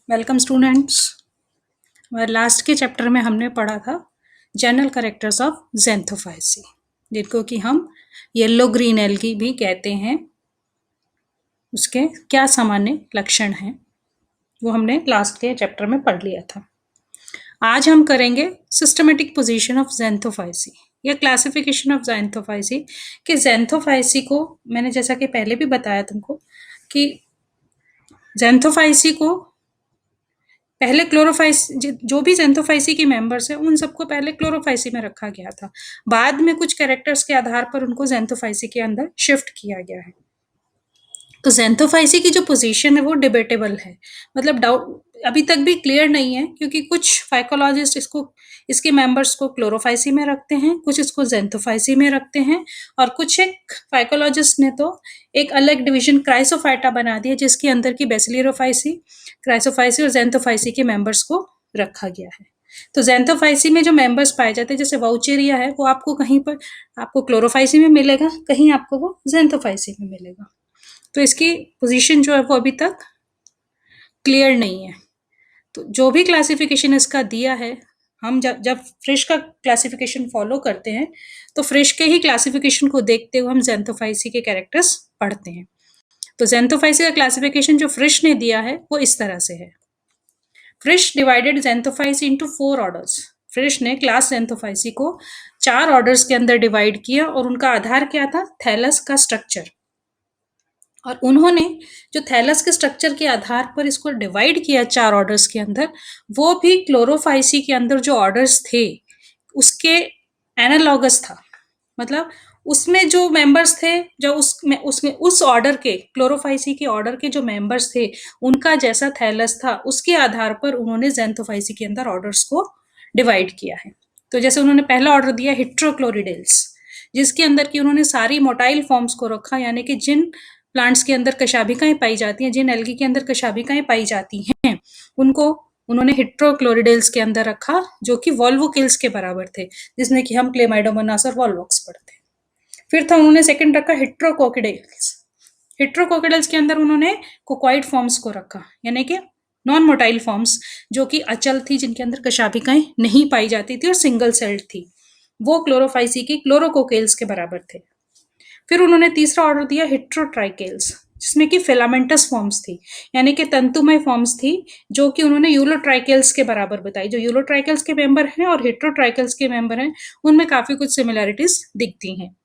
Welcome students. Last के chapter में हमने पढ़ा था जनरल कैरेक्टर्स ऑफ ज़ैंथोफाइसी, जिनको कि हम येलो ग्रीन एल्गी भी कहते हैं। उसके क्या सामान्य लक्षण हैं वो हमने लास्ट के चैप्टर में पढ़ लिया था। आज हम करेंगे सिस्टमेटिक पोजीशन ऑफ ज़ैंथोफाइसी या क्लासिफिकेशन ऑफ ज़ैंथोफाइसी। कि ज़ैंथोफाइसी को मैंने जैसा कि पहले भी बताया तुमको कि ज़ैंथोफाइसी को पहले क्लोरोफाइसी, जो भी ज़ैंथोफाइसी के मेंबर्स हैं उन सबको पहले क्लोरोफाइसी में रखा गया था। बाद में कुछ कैरेक्टर्स के आधार पर उनको ज़ैंथोफाइसी के अंदर शिफ्ट किया गया है। तो ज़ैंथोफाइसी की जो पोजीशन है वो डिबेटेबल है, मतलब डाउट अभी तक भी क्लियर नहीं है, क्योंकि कुछ फाइकोलॉजिस्ट इसके मेंबर्स को क्लोरोफाइसी में रखते हैं, कुछ इसको ज़ैंथोफाइसी में रखते हैं, और कुछ एक फाइकोलॉजिस्ट ने तो एक अलग डिवीजन क्राइसोफाइटा बना दिया जिसके अंदर की बेसिलियोफाइसी, क्राइसोफाइसी और ज़ैंथोफाइसी के मेंबर्स को रखा गया है। तो ज़ैंथोफाइसी में जो मेंबर्स पाए जाते हैं, जैसे वाउचेरिया है, वो आपको कहीं पर आपको क्लोरोफाइसी में मिलेगा, कहीं आपको वो ज़ैंथोफाइसी में मिलेगा। तो इसकी पोजीशन जो है वो अभी तक क्लियर नहीं है। तो जो भी क्लासिफिकेशन इसका दिया है, हम जब फ्रिश का क्लासिफिकेशन फॉलो करते हैं तो फ्रिश के ही क्लासिफिकेशन को देखते हुए हम ज़ैंथोफाइसी के कैरेक्टर्स पढ़ते हैं। तो ज़ैंथोफाइसी का क्लासिफिकेशन जो फ्रिश ने दिया है वो इस तरह से है। फ्रिश डिवाइडेड ज़ैंथोफाइसी इनटू 4 ऑर्डर्स। फ्रिश ने क्लास ज़ैंथोफाइसी को 4 ऑर्डर्स के अंदर डिवाइड किया, और उनका आधार क्या था? थैलस का स्ट्रक्चर। और उन्होंने जो थैलस के स्ट्रक्चर के आधार पर इसको डिवाइड किया 4 ऑर्डर्स के अंदर, वो भी क्लोरोफाइसी के अंदर जो ऑर्डर्स थे उसके एनालॉगस था। मतलब उसमें जो मेंबर्स थे, जो उसमें उस ऑर्डर के, क्लोरोफाइसी के ऑर्डर के जो मेंबर्स थे उनका जैसा थैलस था, उसके आधार पर उन्होंने ज़ैंथोफाइसी के अंदर ऑर्डर्स को डिवाइड किया है। तो जैसे उन्होंने पहला ऑर्डर दिया हिट्रोक्लोरिडेल्स, जिसके अंदर की उन्होंने सारी मोटाइल फॉर्म्स को रखा, यानी कि जिन प्लांट्स के अंदर कशाभिकाएं पाई जाती हैं, जिन एल्गी के अंदर कशाभिकाएं पाई जाती हैं, उनको उन्होंने हिट्रोक्लोरिडेल्स के अंदर रखा, जो कि वॉल्वोकिल्स के बराबर थे, जिसमें कि हम क्लेमाइडोमोनास और वॉल्वॉक्स पढ़ते हैं। फिर था उन्होंने सेकंड रखा हिट्रोकोकिडेल्स। हिट्रोकोकिडेल्स के अंदर उन्होंने कोक्वाइड फॉर्म्स को रखा, यानी कि नॉन मोटाइल फॉर्म्स, जो कि अचल थी, जिनके अंदर कशाभिकाएं नहीं पाई जाती थी और सिंगल सेल्ड थी, वो क्लोरोफाइसी की क्लोरोकोकेल्स के बराबर थे। फिर उन्होंने तीसरा ऑर्डर दिया हिट्रोट्राइकेल्स, जिसमें कि फिलामेंटस फॉर्म्स थी, यानी कि तंतुमय फॉर्म्स थी, जो कि उन्होंने यूलोट्राइकेल्स के बराबर बताई। जो यूलोट्राइकेल्स के मेंबर हैं और हिट्रोट्राइकेल्स के मेंबर हैं, उनमें काफी कुछ सिमिलैरिटीज दिखती हैं।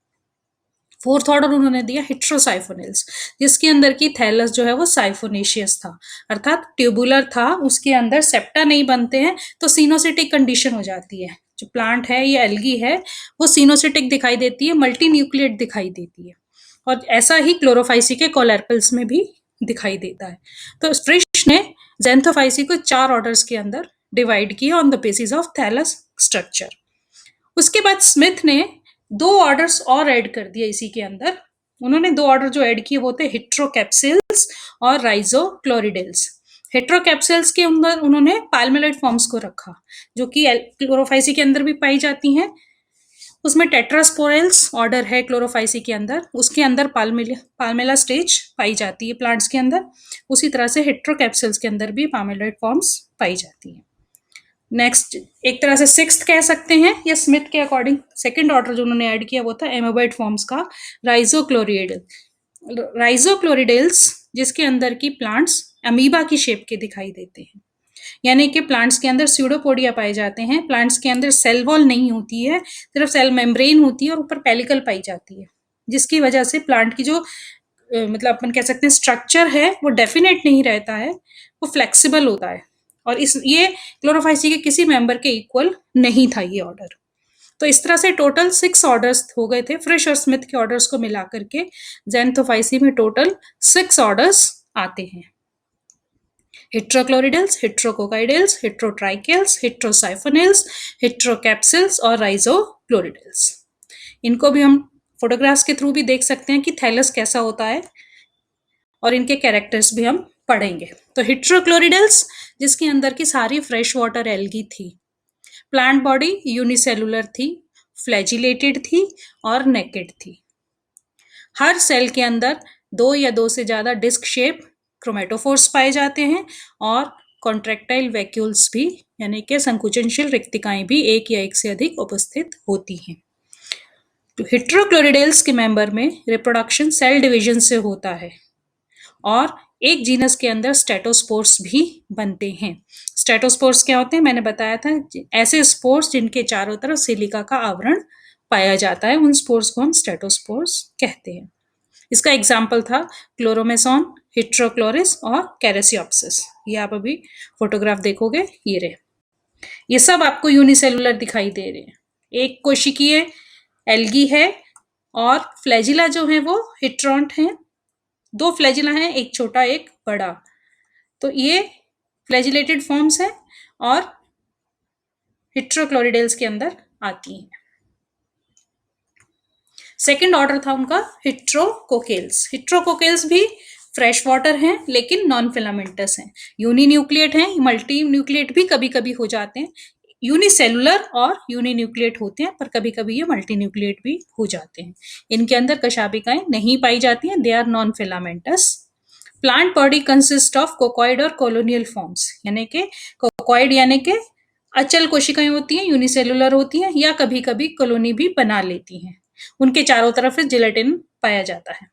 फोर्थ ऑर्डर उन्होंने दिया हिट्रोसाइफोनिल्स, जिसके अंदर की थैलस जो है वो साइफोनेशियस था, अर्थात ट्यूबुलर था, उसके अंदर सेप्टा नहीं बनते हैं, तो सिनोसिटिक कंडीशन हो जाती है। जो प्लांट है या एल्गी है वो सिनोसिटिक दिखाई देती है, मल्टी न्यूक्लिएट दिखाई देती है, और ऐसा ही क्लोरोफाइसी के कोलेरपल्स में भी दिखाई देता है। तो फ्रिश ने ज़ैंथोफाइसी को 4 ऑर्डर्स के अंदर डिवाइड किया on the basis of thallus structure. उसके बाद स्मिथ ने 2 ऑर्डर्स और ऐड कर दिए इसी के अंदर। उन्होंने 2 ऑर्डर जो ऐड किए वो थे हिट्रोकैप्सिल्स और राइजोक्लोरिडेल्स। हिट्रोकैप्सिल्स के अंदर उन्होंने पाल्मेलाइड फॉर्म्स को रखा, जो कि क्लोरोफाइसी के अंदर भी पाई जाती हैं। उसमें टेट्रास्पोरेल्स ऑर्डर है क्लोरोफाइसी के अंदर, उसके अंदर पाल्मेला स्टेज पाई जाती है प्लांट्स के अंदर। उसी तरह से हिट्रोकैप्सिल्स के अंदर भी पाल्मेलाइड फॉर्म्स पाई जाती हैं। नेक्स्ट एक तरह से सिक्स्थ कह सकते हैं, या स्मिथ के अकॉर्डिंग सेकंड ऑर्डर जो उन्होंने ऐड किया वो था एमोबाइड फॉर्म्स का राइजोक्लोरिडेल्स, जिसके अंदर की प्लांट्स अमीबा की शेप के दिखाई देते हैं, यानी कि प्लांट्स के अंदर स्यूडोपोडिया पाए जाते हैं। प्लांट्स के अंदर सेल वॉल नहीं होती है, सिर्फ सेल मेम्ब्रेन होती है और ऊपर पेलिकल पाई जाती है, जिसकी वजह से प्लांट की जो मतलब अपन कह सकते हैं स्ट्रक्चर है वो डेफिनेट नहीं रहता है, वो फ्लेक्सिबल होता है, और ये क्लोरोफाइसी के किसी मेंबर के इक्वल नहीं था ये ऑर्डर। तो इस तरह से टोटल 6 ऑर्डर्स हो गए थे फ्रिश और स्मिथ के ऑर्डर्स को मिला करके। ज़ैंथोफाइसी में टोटल 6 ऑर्डर्स आते हैं: हिट्रोक्लोरिडेल्स, हिट्रोकोकाइडेल्स, हिट्रोट्राइकेल्स, हिट्रोसाइफोनिल्स, हिट्रोकैप्सिल्स और राइजोक्लोरिडेल्स। इनको भी हम फोटोग्राफ्स के थ्रू भी देख सकते हैं कि थैलस कैसा होता है, और इनके कैरेक्टर्स भी हम पढ़ेंगे। तो हिट्रोक्लोरिडेल्स, जिसके अंदर की सारी फ्रेश वाटर एल्गी थी, प्लांट बॉडी यूनिसेलुलर थी, फ्लैजिलेटेड थी और नेकेड थी। हर सेल के अंदर 2 या 2 से ज़्यादा डिस्क शेप क्रोमेटोफोर्स पाए जाते हैं, और कॉन्ट्रैक्टाइल वैक्यूल्स भी यानी कि संकुचनशील रिक्तिकाएं भी एक या एक से अधिक उपस्थित होती हैं। तो हेट्रोक्लोरिडेल्स के मेंबर में रिप्रोडक्शन सेल डिवीजन से होता है और एक जीनस के अंदर स्टेटोस्पोर्स भी बनते हैं। स्टेटोस्पोर्स क्या होते हैं? मैंने बताया था, ऐसे स्पोर्स जिनके चारों तरफ सिलिका का आवरण पाया जाता है, उन स्पोर्स को हम स्टेटोस्पोर्स कहते हैं। इसका एग्जाम्पल था क्लोरोमेसॉन, हिट्रोक्लोरिस और कैरेसियोप्सिस। ये आप अभी फोटोग्राफ देखोगे, ये रहे। ये सब आपको यूनिसेलुलर दिखाई दे रहे हैं। एक कोशिकीय एल्गी है और फ्लैजिला जो है वो हिट्रॉन्ट हैं। 2 फ्लैजिला हैं, एक छोटा एक बड़ा। तो ये फ्लैजिलेटेड फॉर्म्स हैं और हिट्रोक्लोरिडेल्स के अंदर आती हैं। सेकेंड ऑर्डर था उनका हिट्रोकोकेल्स। हिट्रोकोकेल्स भी फ्रेश वाटर हैं लेकिन नॉन फिलामेंटस हैं, यूनिन्यूक्लिएट हैं, मल्टी न्यूक्लिएट भी कभी कभी हो जाते हैं, यूनिसेलुलर और यूनिन्यूक्लिएट होते हैं, पर कभी कभी ये मल्टी न्यूक्लिएट भी हो जाते हैं। इनके अंदर कशाभिकाएं नहीं पाई जाती हैं, they are non filamentous. Plant body consist of coccoid और कॉलोनियल फॉर्म्स, यानी कि कोकॉइड यानी कि अचल कोशिकाएं होती हैं, यूनिसेलुलर होती हैं या कभी कभी कॉलोनी भी बना लेती हैं। उनके चारों तरफ जिलेटिन पाया जाता है।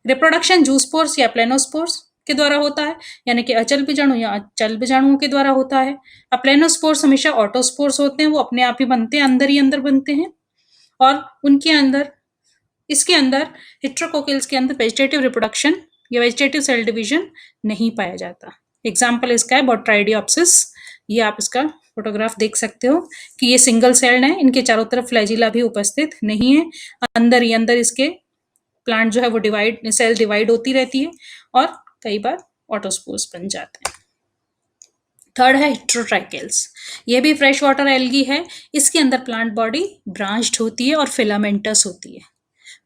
रिप्रोडक्शन जूस्पोर्स या प्लेनोस्पोर्स के द्वारा होता है, यानी कि अचल बीजाणु या अचल बीजाणुओं के द्वारा होता है। अब प्लेनोस्पोर्स हमेशा ऑटोस्पोर्स होते हैं, वो अपने आप ही बनते हैं, अंदर ही अंदर बनते हैं और उनके अंदर, इसके अंदर हिट्रोकोकेल्स के अंदर वेजिटेटिव रिप्रोडक्शन या वेजिटेटिव सेल डिवीजन नहीं पाया जाता। एग्जाम्पल इसका है बोट्राइडियोप्सिस। ये आप इसका फोटोग्राफ देख सकते हो कि ये सिंगल सेल्ड है, इनके चारों तरफ फ्लैजिला भी उपस्थित नहीं है, अंदर ही अंदर इसके प्लांट जो है वो सेल डिवाइड होती रहती है और कई बार ऑटोस्पोर्स बन जाते हैं। थर्ड है हिट्रोट्राइकेल्स। ये भी फ्रेश वाटर एल्गी है। इसके अंदर प्लांट बॉडी ब्रांच्ड होती है और फिलामेंटस होती है।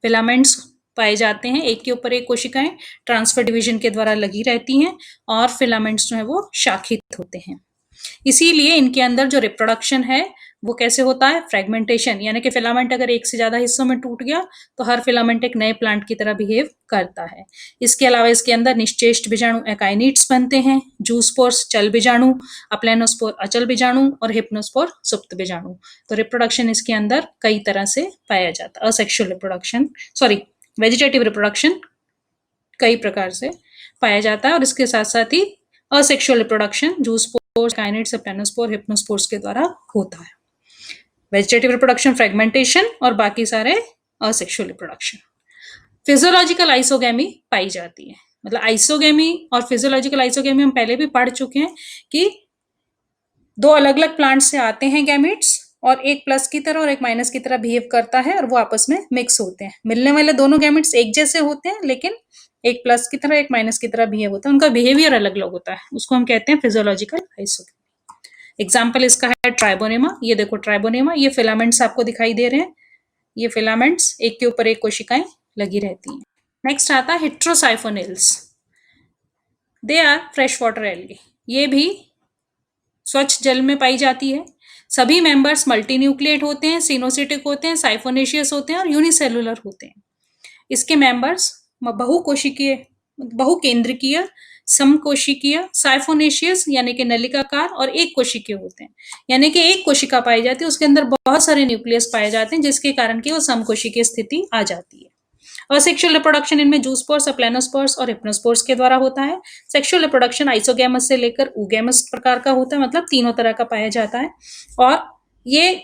फिलामेंट्स पाए जाते हैं, एक के ऊपर एक कोशिकाएं ट्रांसफर डिवीजन के द्वारा लगी रहती हैं और फिलामेंट्स जो है वो शाखित होते हैं। इसीलिए इनके अंदर जो रिप्रोडक्शन है वो कैसे होता है? फ्रेगमेंटेशन, यानी कि फिलामेंट अगर एक से ज्यादा हिस्सों में टूट गया तो हर फिलामेंट एक नए प्लांट की तरह बिहेव करता है। इसके अलावा इसके अंदर निश्चेष्ट बीजाणु एकाइनिट्स बनते हैं, जूस्पोर्स चल बीजाणु, अप्लेनोस्पोर अचल बीजाणु और हिप्नोस्पोर सुप्त बीजाणु। तो रिप्रोडक्शन इसके अंदर कई तरह से पाया जाता है। असेक्सुअल रिप्रोडक्शन, वेजिटेटिव रिप्रोडक्शन कई प्रकार से पाया जाता है और इसके साथ साथ ही असेक्सुअल रिप्रोडक्शन जूस्पोर्स, काइनेट्स, प्लेनोस्पोर, हिप्नोस्पोर्स के द्वारा होता है। वेजिटेटिव रिप्रोडक्शन फ्रेगमेंटेशन और बाकी सारे असेक्सुअल रिप्रोडक्शन। फिजियोलॉजिकल आइसोगेमी पाई जाती है, मतलब आइसोगेमी और फिजियोलॉजिकल आइसोगेमी हम पहले भी पढ़ चुके हैं कि 2 अलग अलग प्लांट से आते हैं गैमेट्स और एक प्लस की तरह और एक माइनस की तरह बिहेव करता है और वो आपस में मिक्स होते हैं। मिलने वाले दोनों गैमेट्स एक जैसे होते हैं लेकिन एक प्लस की तरह एक माइनस की तरह बिहेव होता है, उनका बिहेवियर अलग अलग होता है, उसको हम कहते हैं फिजियोलॉजिकल आइसोगेमी। एग्जाम्पल इसका है ट्राइबोनेमा। ये देखो ट्राइबोनेमा, ये फिलामेंट्स आपको दिखाई दे रहे हैं, ये फिलामेंट्स एक के ऊपर एक कोशिकाएं लगी रहती हैं। नेक्स्ट आता है heterosiphonales. They are fresh water algae. ये भी स्वच्छ जल में पाई जाती है। सभी मेंबर्स मल्टीन्यूक्लिएट होते हैं, सिनोसिटिक होते हैं, साइफोनेशियस होते हैं और यूनिसेलुलर होते हैं। इसके मेंबर्स बहुकेंद्रकीय, समकोशिकीय, साइफोनेशियस यानी कि नलिकाकार और एक कोशिकीय होते हैं, यानी कि एक कोशिका पाई जाती है, उसके अंदर बहुत सारे न्यूक्लियस पाए जाते हैं जिसके कारण की वो समकोशिकीय स्थिति आ जाती है। और सेक्सुअल रिप्रोडक्शन इनमें जूस्पोर्स, प्लेनोस्पोर्स और हिप्नोस्पोर्स के द्वारा होता है। सेक्सुअल रिप्रोडक्शन आइसोगैमस से लेकर ऊगैमस प्रकार का होता है, मतलब तीनों तरह का पाया जाता है और ये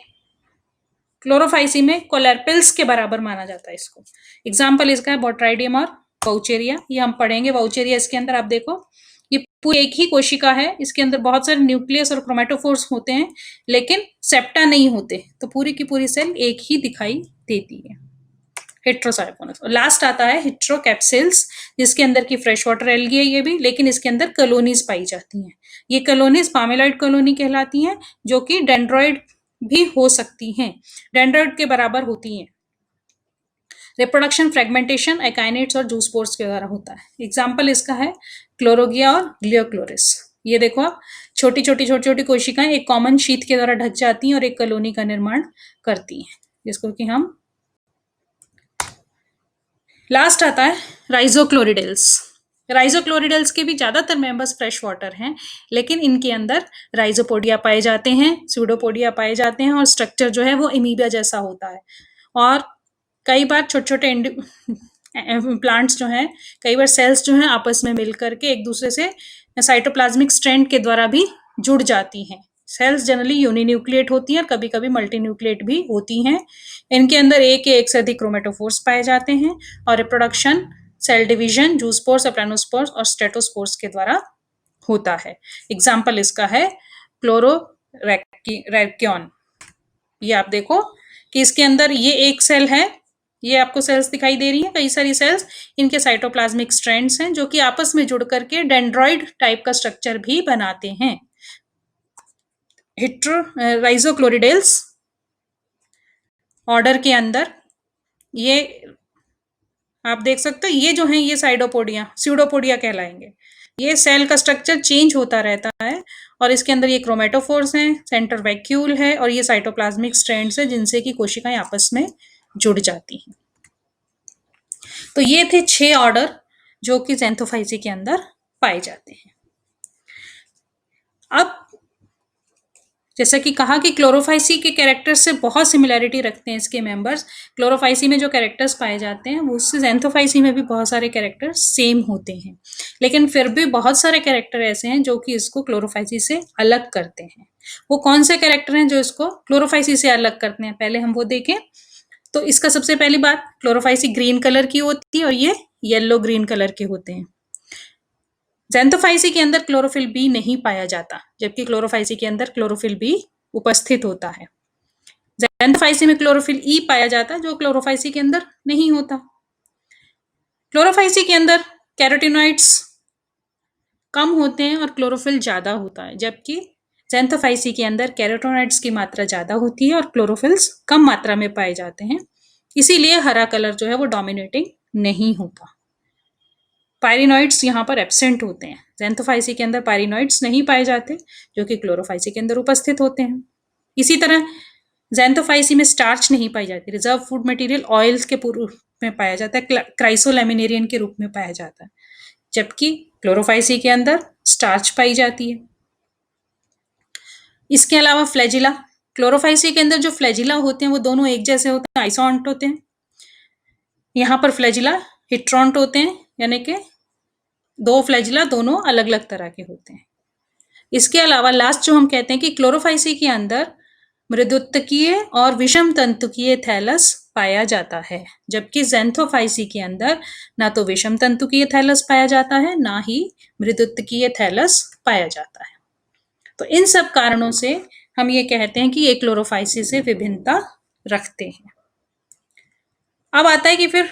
क्लोरोफाइसी में कोलेरपिल्स के बराबर माना जाता है इसको। एग्जाम्पल इसका है बोट्राइडियम और वाउचेरिया। ये हम पढ़ेंगे। वाउचेरिया इसके अंदर आप देखो, ये पूरी एक ही कोशिका है, इसके अंदर बहुत सारे न्यूक्लियस और क्रोमेटोफोर्स होते हैं लेकिन सेप्टा नहीं होते, तो पूरी की पूरी सेल एक ही दिखाई देती है। हेट्रोसाइफोनस। और लास्ट आता है हेट्रोकैप्सिल्स, जिसके अंदर की फ्रेश वाटर एल्गी है ये भी, लेकिन इसके अंदर कॉलोनीज पाई जाती हैं। ये कॉलोनीज पामेलॉइड कॉलोनी कहलाती हैं, जो कि डेंड्रॉइड भी हो सकती हैं, डेंड्रॉइड के बराबर होती हैं। रिप्रोडक्शन फ्रेगमेंटेशन एकाइनेट्स और जूस्पोर्स के द्वारा होता है। एग्जाम्पल इसका है क्लोरोगिया और ग्लियोक्लोरिस। ये देखो आप, छोटी छोटी कोशिकाएं एक कॉमन शीट के द्वारा ढक जाती हैं और एक कॉलोनी का निर्माण करती हैं, जिसको कि हम। लास्ट आता है राइजोक्लोरिडेल्स। राइजोक्लोरिडल्स के भी ज्यादातर मेंबर्स फ्रेश वाटर हैं, लेकिन इनके अंदर राइजोपोडिया पाए जाते हैं, स्यूडोपोडिया पाए जाते हैं, और स्ट्रक्चर जो है वो इमीबिया जैसा होता है। और कई बार छोटे छोटे प्लांट्स जो हैं, कई बार सेल्स जो हैं आपस में मिल करके एक दूसरे से साइटोप्लाज्मिक स्ट्रैंड के द्वारा भी जुड़ जाती हैं। सेल्स जनरली यूनिन्यूक्लिएट होती हैं और कभी कभी मल्टीन्यूक्लिएट भी होती हैं। इनके अंदर एक या एक से अधिक क्रोमेटोफोर्स पाए जाते हैं, और रिप्रोडक्शन सेल डिवीजन जूस्पोर्स, एप्लानोस्पोर्स और स्टेटोस्पोर्स के द्वारा होता है। एग्जाम्पल इसका है क्लोरोरैक्योन। ये आप देखो कि इसके अंदर ये एक सेल है, ये आपको सेल्स दिखाई दे रही हैं, कई सारी सेल्स, इनके साइटोप्लाज्मिक स्ट्रैंड्स हैं जो कि आपस में जुड़ करके डेंड्रॉइड टाइप का स्ट्रक्चर भी बनाते हैं। राइजोक्लोरिडेल्स ऑर्डर के अंदर ये आप देख सकते हो, ये जो है ये साइडोपोडिया स्यूडोपोडिया कहलाएंगे। ये सेल का स्ट्रक्चर चेंज होता रहता है, और इसके अंदर ये क्रोमेटोफोर्स हैं, सेंटर वैक्यूल है, और ये साइटोप्लाज्मिक स्ट्रैंड्स है जिनसे कि कोशिकाएं आपस में जुड़ जाती हैं। तो ये थे 6 ऑर्डर जो कि ज़ैंथोफाइसी के अंदर पाए जाते हैं। अब जैसा कि कहा कि क्लोरोफाइसी के कैरेक्टर्स से बहुत सिमिलैरिटी रखते हैं इसके मेंबर्स। क्लोरोफाइसी में जो कैरेक्टर्स पाए जाते हैं वो उससे ज़ैंथोफाइसी में भी बहुत सारे कैरेक्टर्स सेम होते हैं, लेकिन फिर भी बहुत सारे कैरेक्टर ऐसे हैं जो कि इसको क्लोरोफाइसी से अलग करते हैं। वो कौन से कैरेक्टर हैं जो इसको क्लोरोफाइसी से अलग करते हैं, पहले हम वो देखें। तो इसका सबसे पहली बात, क्लोरोफाइसी ग्रीन कलर की होती है और ये येलो ग्रीन कलर के होते हैं। ज़ैंथोफाइसी के अंदर क्लोरोफिल बी नहीं पाया जाता, जबकि क्लोरोफाइसी के अंदर क्लोरोफिल बी उपस्थित होता है। ज़ैंथोफाइसी में क्लोरोफिल ई पाया जाता है, जो क्लोरोफाइसी के अंदर नहीं होता। क्लोरोफाइसी के अंदर कैरोटीनॉइड्स कम होते हैं और क्लोरोफिल ज्यादा होता है, जबकि ज़ैंथोफाइसी के अंदर कैरोटीनॉइड्स की मात्रा ज्यादा होती है और क्लोरोफिल्स कम मात्रा में पाए जाते हैं। इसीलिए हरा कलर जो है वो डोमिनेटिंग नहीं होता। पायरिनॉइड्स यहाँ पर एब्सेंट होते हैं। ज़ैंथोफाइसी के अंदर पायरिनॉइड्स नहीं पाए जाते, जो कि क्लोरोफाइसी के अंदर उपस्थित होते हैं। इसी तरह ज़ैंथोफाइसी में स्टार्च नहीं पाई जाती। रिजर्व फूड मटेरियल ऑयल्स के रूप में पाया जाता है, क्राइसोलैमिनेरियन के रूप में पाया जाता है, जबकि क्लोरोफाइसी के अंदर स्टार्च पाई जाती है। इसके अलावा फ्लैजिला, क्लोरोफाइसी के अंदर जो फ्लैजिला होते हैं वो दोनों एक जैसे होते हैं, आइसोंट होते हैं। यहाँ पर फ्लैजिला हिट्रॉन्ट होते हैं, यानी कि 2 फ्लैजिला दोनों अलग अलग तरह के होते हैं। इसके अलावा लास्ट जो हम कहते हैं कि क्लोरोफाइसी के अंदर मृदुत्तकीय और विषम तंतुकीय थैलस पाया जाता है, जबकि ज़ैंथोफाइसी के अंदर ना तो विषम तंतुकीय थैलस पाया जाता है, ना ही मृदुत्तकीय थैलस पाया जाता है। तो इन सब कारणों से हम ये कहते हैं कि ये क्लोरोफाइसी से विभिन्नता रखते हैं। अब आता है कि फिर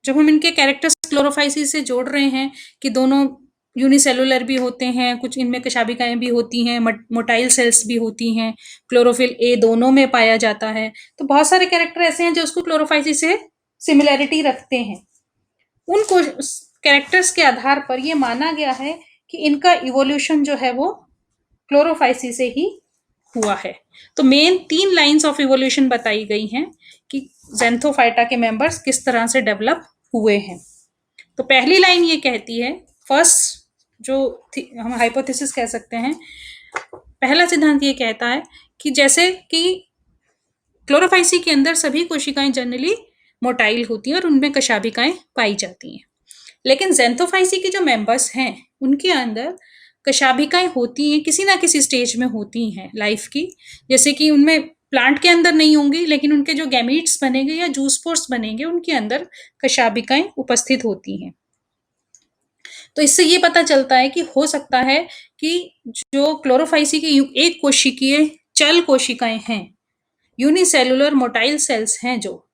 जब हम इनके कैरेक्टर्स क्लोरोफाइसी से जोड़ रहे हैं कि दोनों यूनिसेलुलर भी होते हैं, कुछ इनमें कशाभिकाएं भी होती हैं, मोटाइल सेल्स भी होती हैं, क्लोरोफिल ए दोनों में पाया जाता है, तो बहुत सारे कैरेक्टर ऐसे हैं जो उसको क्लोरोफाइसी से सिमिलैरिटी रखते हैं। उन कैरेक्टर्स के आधार पर यह माना गया है कि इनका इवोल्यूशन जो है वो क्लोरोफाइसी से ही हुआ है। तो मेन 3 लाइंस ऑफ इवोल्यूशन बताई गई हैं कि ज़ैंथोफाइटा के मेंबर्स किस तरह से डेवलप हुए हैं। तो पहली लाइन ये कहती है, फर्स्ट जो हम हाइपोथेसिस कह सकते हैं, पहला सिद्धांत ये कहता है कि जैसे कि क्लोरोफाइसी के अंदर सभी कोशिकाएं जनरली मोटाइल होती हैं और उनमें कशाभिकाएं पाई जाती हैं, लेकिन ज़ैंथोफाइसी के जो मेंबर्स हैं उनके अंदर कशाभिकाएं होती हैं, किसी ना किसी स्टेज में होती हैं लाइफ की। जैसे कि उनमें प्लांट के अंदर नहीं होंगी, लेकिन उनके जो गैमीट्स बनेंगे या जूस्पोर्स बनेंगे उनके अंदर कशाभिकाएं उपस्थित होती हैं। तो इससे ये पता चलता है कि हो सकता है कि जो क्लोरोफाइसी की एक कोशिकीय चल कोशिकाएं हैं, यूनिसेलुलर मोटाइल सेल्स हैं, जो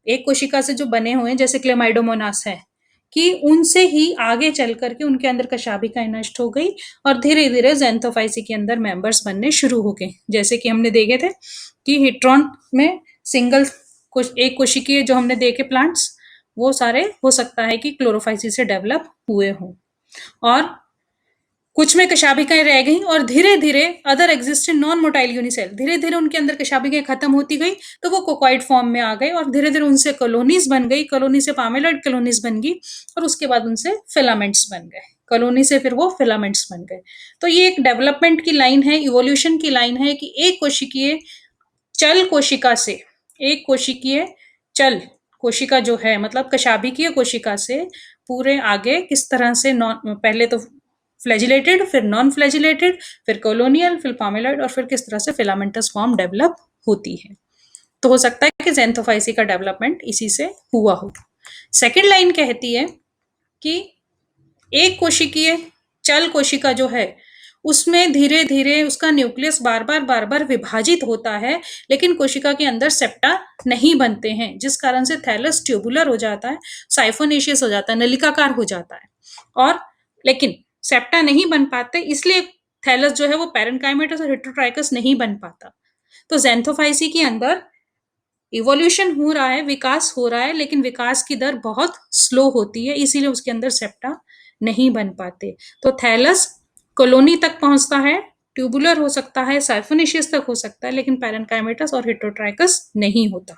एक कोशिका से जो बने हुए हैं, जैसे क्लेमाइडोमोनास है, कि उनसे ही आगे चल करके उनके अंदर कशाभिकाएं नष्ट हो गई और धीरे धीरे ज़ैंथोफाइसी के अंदर मेंबर्स बनने शुरू हो गए। जैसे कि हमने देखे थे कि हिट्रॉन में सिंगल एक कोशिकीय जो हमने देखे प्लांट्स, वो सारे हो सकता है कि क्लोरोफाइसी से डेवलप हुए हों। और कुछ में कशाभिकाएं रह गई और धीरे धीरे other existent non motile unicell, धीरे धीरे उनके अंदर कशाभिकाएं खत्म होती गई तो वो कोकॉइड फॉर्म में आ गए और धीरे धीरे उनसे कॉलोनीज बन गई, कॉलोनी से पामेलॉइड कॉलोनीज बन गई और उसके बाद उनसे फिलामेंट्स बन गए, कॉलोनी से फिर वो फिलामेंट्स बन गए। तो ये एक डेवलपमेंट की लाइन है, इवोल्यूशन की लाइन है कि एक कोशिकीय चल कोशिका से, एक कोशिकीय चल कोशिका जो है मतलब कशाभिकीय कोशिका से पूरे आगे किस तरह से पहले तो फ्लैजिलेटेड, फिर नॉन फ्लैजिलेटेड, फिर कॉलोनियल, फिर पामेलॉइड और फिर किस तरह से फिलामेंटस फॉर्म डेवलप होती है। तो हो सकता है कि ज़ैंथोफाइसी का डेवलपमेंट इसी से हुआ हो। सेकेंड लाइन कहती है कि एक कोशिकीय चल कोशिका जो है उसमें धीरे धीरे उसका न्यूक्लियस बार बार विभाजित होता है, लेकिन कोशिका के अंदर सेप्टा नहीं बनते हैं, जिस कारण से थैलस ट्यूबुलर हो जाता है, साइफोनेशियस हो जाता है, नलिकाकार हो जाता है, और लेकिन सेप्टा नहीं बन पाते, इसलिए थैलस जो है वो पैरेन्काइमेटस और हेटेरोट्राइकस नहीं बन पाता। तो ज़ैंथोफाइसी के अंदर इवोल्यूशन हो रहा है, विकास हो रहा है, लेकिन विकास की दर बहुत स्लो होती है, इसीलिए उसके अंदर सेप्टा नहीं बन पाते। तो थैलस कॉलोनी तक पहुंचता है, ट्यूबुलर हो सकता है, साइफोनेशियस तक हो सकता है, लेकिन पैरेन्काइमेटस और हेटेरोट्राइकस नहीं होता,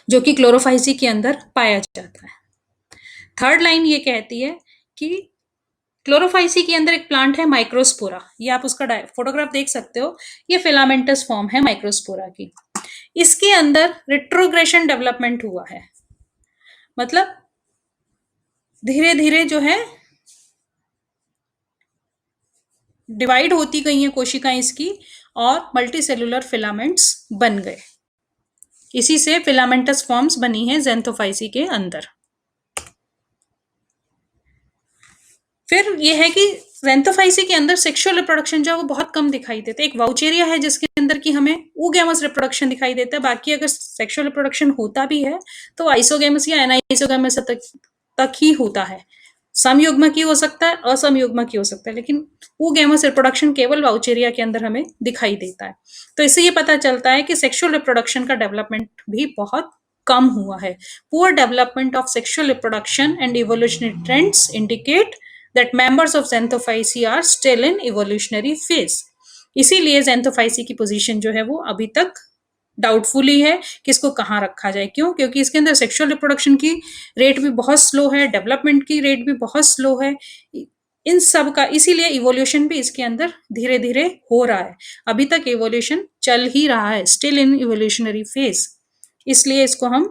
जो कि क्लोरोफाइसी के अंदर पाया जाता है। थर्ड लाइन ये कहती है कि क्लोरोफाइसी के अंदर एक प्लांट है माइक्रोस्पोरा, ये आप उसका फोटोग्राफ देख सकते हो, ये फिलामेंटस फॉर्म है माइक्रोस्पोरा की। इसके अंदर रिट्रोग्रेशन डेवलपमेंट हुआ है, मतलब धीरे धीरे जो है डिवाइड होती गई हैं कोशिकाएं इसकी और मल्टीसेलुलर फिलामेंट्स बन गए, इसी से फिलामेंटस फॉर्म्स बनी है ज़ैंथोफाइसी के अंदर। फिर यह है कि ज़ैंथोफाइसी के अंदर सेक्सुअल रिप्रोडक्शन जो है वो बहुत कम दिखाई देता है। एक वाउचेरिया है जिसके अंदर की हमें oogamous रिप्रोडक्शन दिखाई देता है, बाकी अगर सेक्सुअल रिप्रोडक्शन होता भी है तो आइसोगैमस या एनाइसोगैमस तक ही होता है। समयुग्मक ही हो सकता है, असमयुग्मक ही हो सकता है, लेकिन oogamous रिप्रोडक्शन केवल वाउचेरिया के अंदर हमें दिखाई देता है। तो इससे ये पता चलता है कि सेक्सुअल रिप्रोडक्शन का डेवलपमेंट भी बहुत कम हुआ है। Poor development of sexual reproduction and evolutionary trends indicate that members of Xanthophysi are still in evolutionary phase। इसीलिए Xanthophysi की पोजीशन जो है वो अभी तक डाउटफुल ही है कि इसको कहाँ रखा जाए। क्यों? क्योंकि इसके अंदर सेक्सुअल रिप्रोडक्शन की रेट भी बहुत स्लो है, डेवलपमेंट की रेट भी बहुत स्लो है, इन सब का, इसीलिए इवोल्यूशन भी इसके अंदर धीरे धीरे हो रहा है। अभी तक इवोल्यूशन चल ही रहा है, स्टिल इन इवोल्यूशनरी फेज, इसलिए इसको हम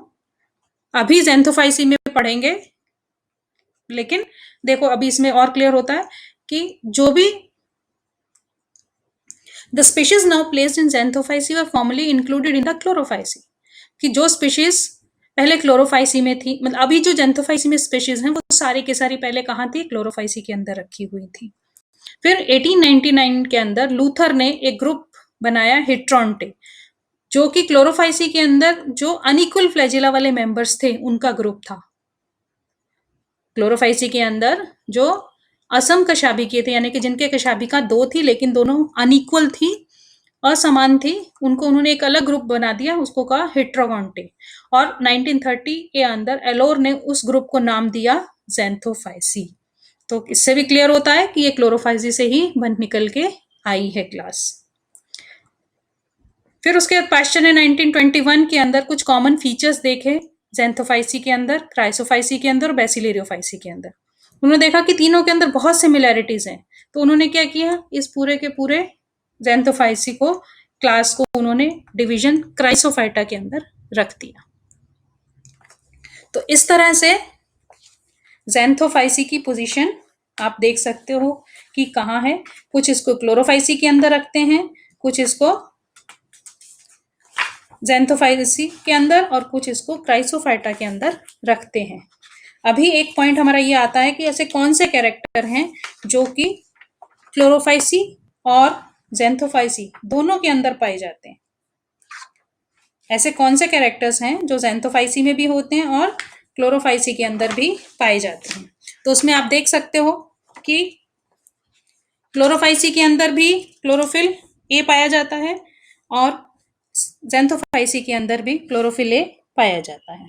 अभी Xanthophysi में पढ़ेंगे। लेकिन देखो अभी इसमें और क्लियर होता है कि जो भी the species now placed in Xanthophysi were formally included in the Chlorophyceae, कि जो स्पीशीज पहले क्लोरोफाइसी में थी, मतलब अभी जो Xanthophysi में स्पीशीज हैं वो सारी के सारी पहले कहाँ थी? क्लोरोफाइसी के अंदर रखी हुई थी। फिर 1899 के अंदर लूथर ने एक ग्रुप बनाया हिट्रॉन्टे, जो कि क्लोरोफाइसी के अंदर जो अनइक्वल फ्लैजिला वाले मेंबर्स थे उनका ग्रुप था। क्लोरोफाइसी के अंदर जो असम कशाभिकीय थे, यानी कि जिनके कशाभिका 2 थी लेकिन दोनों अनइक्वल थी, असमान थी, उनको उन्होंने एक अलग ग्रुप बना दिया, उसको कहा हिट्रोगोन्टे। और 1930 के अंदर एलोर ने उस ग्रुप को नाम दिया Xanthophysi। तो इससे भी क्लियर होता है कि ये क्लोरोफाइसी से ही बन निकल के आई है क्लास। फिर उसके बाद पाश्चर ने 1921 के अंदर कुछ कॉमन फीचर्स देखे Xanthophysi के अंदर, क्राइसोफाइसी के अंदर और बेसिलेरियोफाइसी के अंदर। उन्होंने देखा कि तीनों के अंदर बहुत सिमिलैरिटीज हैं, तो उन्होंने क्या किया, इस पूरे के पूरे Xanthophysi को, क्लास को उन्होंने डिवीजन क्राइसोफाइटा के अंदर रख दिया। तो इस तरह से Xanthophysi की पोजीशन आप देख सकते हो कि कहाँ है। कुछ इसको क्लोरोफाइसी के अंदर रखते हैं, कुछ इसको Xanthophysi के अंदर और कुछ इसको क्राइसोफाइटा के अंदर रखते हैं। अभी एक पॉइंट हमारा ये आता है कि ऐसे कौन से कैरेक्टर हैं जो कि क्लोरोफाइसी और Xanthophysi दोनों के अंदर पाए जाते हैं। ऐसे कौन से कैरेक्टर्स हैं जो Xanthophysi में भी होते हैं और क्लोरोफाइसी के अंदर भी पाए जाते हैं। तो उसमें आप देख सकते हो कि क्लोरोफाइसी के अंदर भी क्लोरोफिल ए पाया जाता है और Xanthophysi के अंदर भी क्लोरोफिल ए पाया जाता है।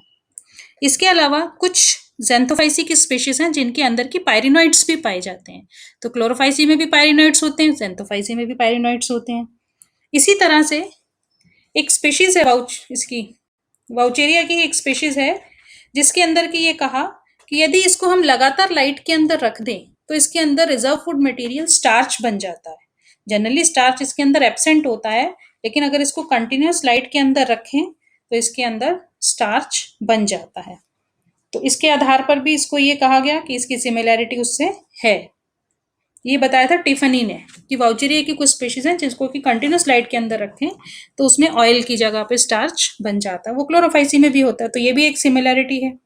इसके अलावा कुछ ज़ैंथोफाइसी की स्पीशीज हैं जिनके अंदर की पायरिनॉइड्स भी पाए जाते हैं। तो क्लोरोफाइसी में भी पायरिनॉइड्स होते हैं, ज़ैंथोफाइसी में भी पायरिनॉइड्स होते हैं। इसी तरह से एक स्पीशीज है इसकी वाउचेरिया की एक स्पीशीज है जिसके अंदर की ये कहा कि यदि इसको हम लगातार लाइट के अंदर रख दें तो इसके अंदर रिजर्व फूड मटेरियल स्टार्च बन जाता है। जनरली स्टार्च इसके अंदर एब्सेंट होता है, लेकिन अगर इसको कंटिन्यूस लाइट के अंदर रखें तो इसके अंदर स्टार्च बन जाता है। तो इसके आधार पर भी इसको ये कहा गया कि इसकी सिमिलैरिटी उससे है। ये बताया था टिफनी ने कि वाउचेरिया की कुछ स्पीशीज हैं जिसको कि कंटिन्यूस लाइट के अंदर रखें तो उसमें ऑयल की जगह पे स्टार्च बन जाता है। वो क्लोरोफाइसी में भी होता है, तो ये भी एक सिमिलैरिटी है।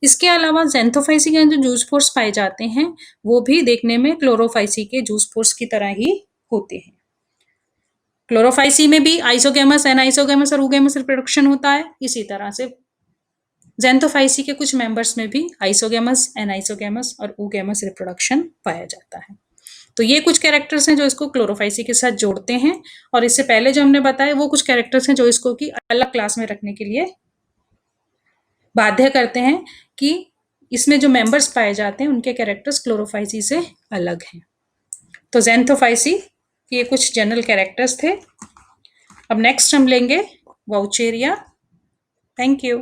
इसके अलावा ज़ैंथोफाइसी के जो जूस पोर्स पाए जाते हैं वो भी देखने में क्लोरोफाइसी के जूस पोर्स की तरह ही होते हैं। क्लोरोफाइसी में भी आइसोगेमस, एनाइसोगेमस और ऊगेमस रिप्रोडक्शन होता है। इसी तरह से ज़ैंथोफाइसी के कुछ मेंबर्स में भी आइसोगेमस, एनाइसोगेमस और ऊगेमस रिप्रोडक्शन पाया जाता है। तो ये कुछ कैरेक्टर्स हैं जो इसको क्लोरोफाइसी के साथ जोड़ते हैं, और इससे पहले जो हमने बताया वो कुछ कैरेक्टर्स हैं जो इसको की अलग क्लास में रखने के लिए बाध्य करते हैं कि इसमें जो मेंबर्स पाए जाते हैं उनके कैरेक्टर्स क्लोरोफाइसी से अलग हैं। तो ज़ैंथोफाइसी के ये कुछ जनरल कैरेक्टर्स थे। अब नेक्स्ट हम लेंगे वाउचेरिया। Thank you.